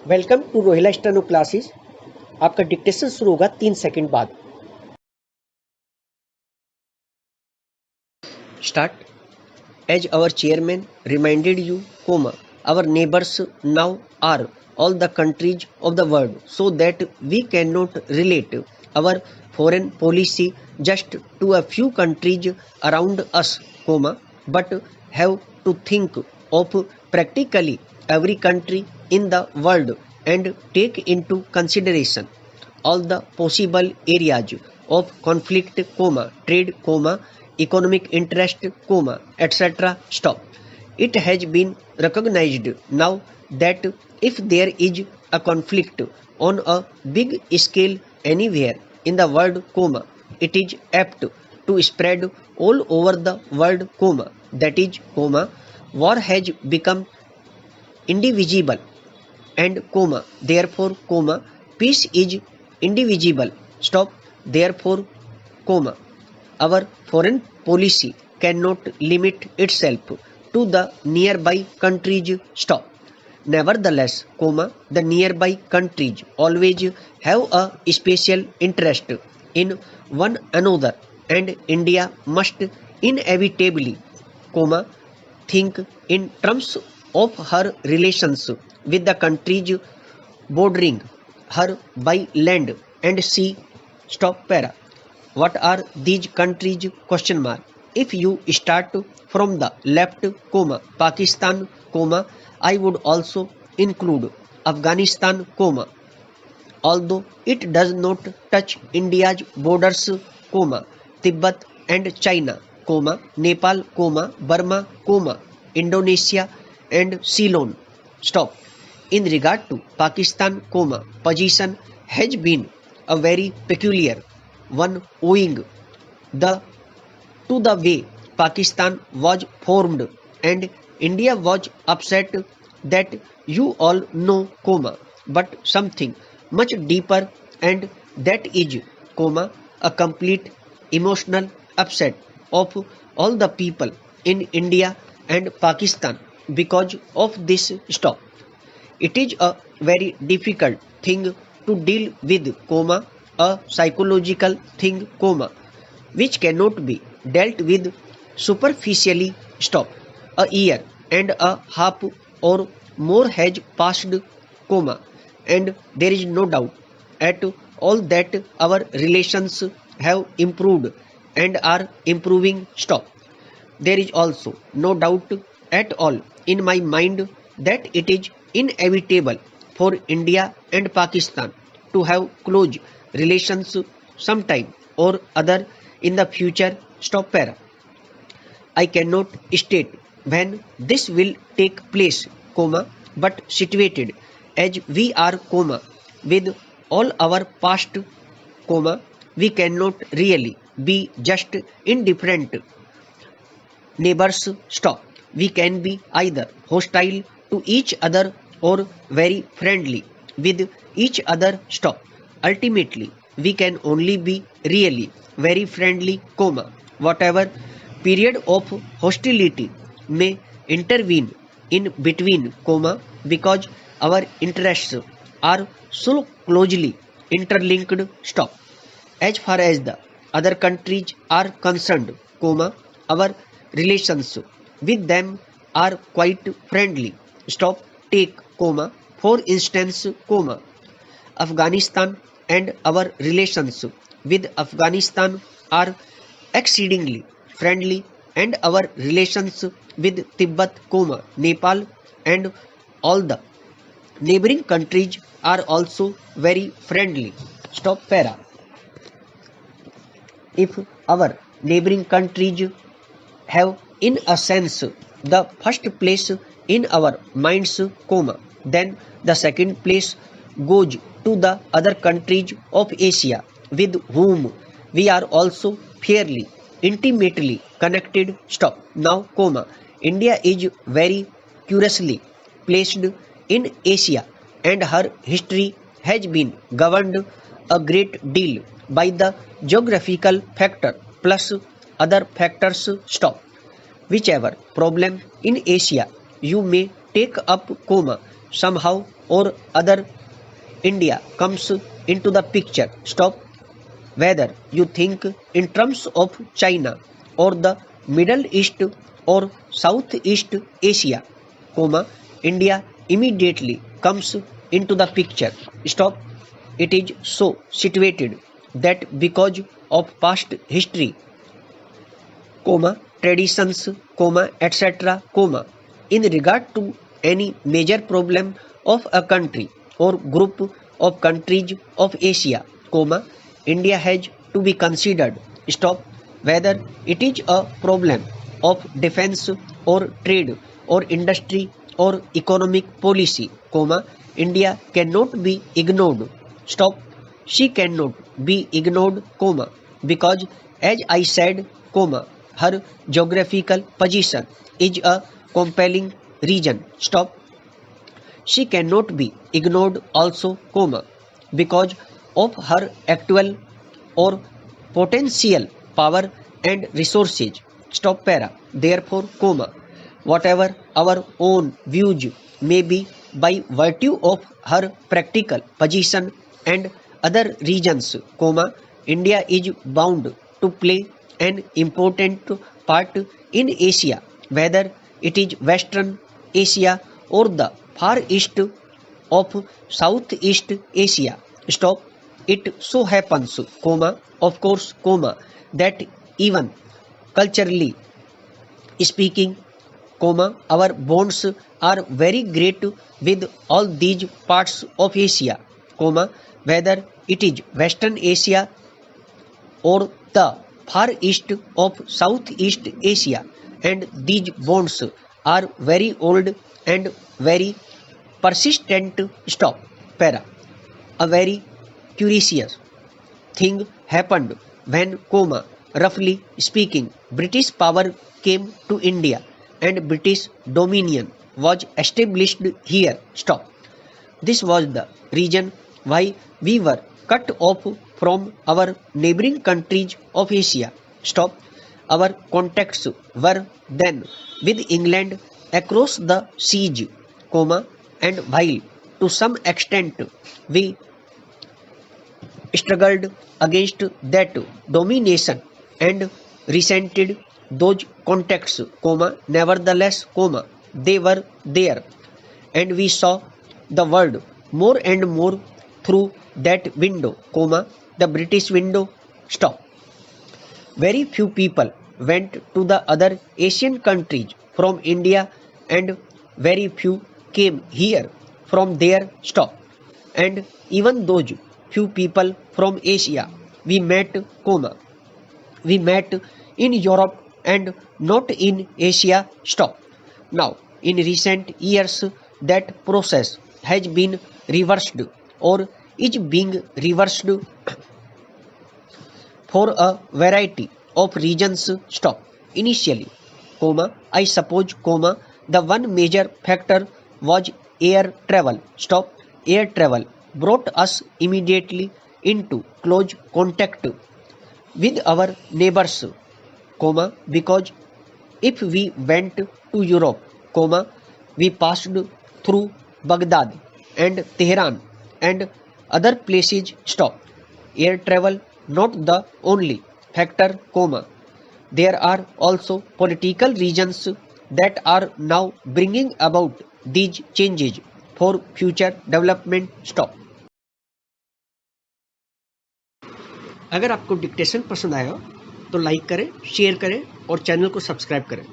Welcome to Rohila steno classes. आपका dictation शुरू होगा 3 सेकंड बाद। Start. As our chairman reminded you, our neighbours now are all the countries of the world, so that we cannot relate our foreign policy just to a few countries around us, but have to think of practically every country in the world and take into consideration all the possible areas of conflict, trade, economic interest, etc. Stop. It has been recognized now that if there is a conflict on a big scale anywhere in the world, it is apt to spread all over the world, that is, war has become indivisible and, therefore, peace is indivisible. Stop. Therefore, our foreign policy cannot limit itself to the nearby countries. Stop. Nevertheless, the nearby countries always have a special interest in one another, and India must inevitably, think in terms of her relations with the countries bordering her by land and sea. Stop para. What are these countries? Question mark. If you start from the left, Pakistan, I would also include Afghanistan, although it does not touch India's borders, Tibet and China, Nepal, Burma, Indonesia and Ceylon. Stop. In regard to Pakistan, position has been a very peculiar one owing the to the way Pakistan was formed, and India was upset that you all know, but something much deeper, and that is, a complete emotional upset of all the people in India and Pakistan because of this. Stop. It is a very difficult thing to deal with, a psychological thing, which cannot be dealt with superficially. Stop. A year and a half or more has passed, and there is no doubt at all that our relations have improved and are improving. Stop. There is also no doubt at all in my mind that it is inevitable for India and Pakistan to have close relations sometime or other in the future. Stop para. I cannot state when this will take place, but situated as we are, with all our past, we cannot really be just indifferent neighbors. Stop. We can be either hostile to each other or very friendly with each other. Stop. Ultimately, we can only be really very friendly, whatever period of hostility may intervene in between, because our interests are so closely interlinked. Stop. As far as the other countries are concerned, our relations with them are quite friendly. Stop. Take, for instance, Afghanistan, and our relations with Afghanistan are exceedingly friendly, and our relations with Tibet, Nepal, and all the neighboring countries are also very friendly. Stop para. If our neighboring countries have in a sense the first place in our minds, then the second place goes to the other countries of Asia with whom we are also fairly intimately connected. Stop. Now, India is very curiously placed in Asia, and her history has been governed a great deal by the geographical factor plus other factors. Stop. Whichever problem in Asia you may take up, somehow or other India comes into the picture. Stop. Whether you think in terms of China or the Middle East or Southeast Asia, India immediately comes into the picture. Stop. It is so situated that because of past history, traditions, etc., in regard to any major problem of a country or group of countries of Asia, India has to be considered. Stop. Whether it is a problem of defense or trade or industry or economic policy, India cannot be ignored. Stop. She cannot be ignored, because as I said, her geographical position is a compelling reason. Stop. She cannot be ignored also, because of her actual or potential power and resources. Stop para. Therefore, whatever our own views may be by virtue of her practical position and other regions, India is bound to play an important part in Asia, whether it is Western Asia or the far east of Southeast Asia. Stop. It so happens, of course, that even culturally speaking, our bonds are very great with all these parts of Asia, whether it is Western Asia or the far east of Southeast Asia, and these bonds are very old and very persistent. Stop. Para. A very curious thing happened when, roughly speaking, British power came to India and British dominion was established here. Stop. This was the reason why we were cut off from our neighboring countries of Asia. Stop. Our contacts were then with England across the seas, and while to some extent we struggled against that domination and resented those contacts, nevertheless, they were there, and we saw the world more and more through that window, the British window. Stop. Very few people went to the other Asian countries from India, and very few came here from there. Stop. And even those few people from Asia we met, we met in Europe and not in Asia. Stop. Now, in recent years, that process has been reversed or is being reversed for a variety of reasons. Stop. Initially, I suppose, the one major factor was air travel. Stop. Air travel brought us immediately into close contact with our neighbors, because if we went to Europe, we passed through Baghdad and Tehran and other places. Stop. Air travel not the only factor, there are also political reasons that are now bringing about these changes for future development. Stop. अगर आपको dictation पसंद आया हो तो like करें, share करें और channel को सब्सक्राइब करें।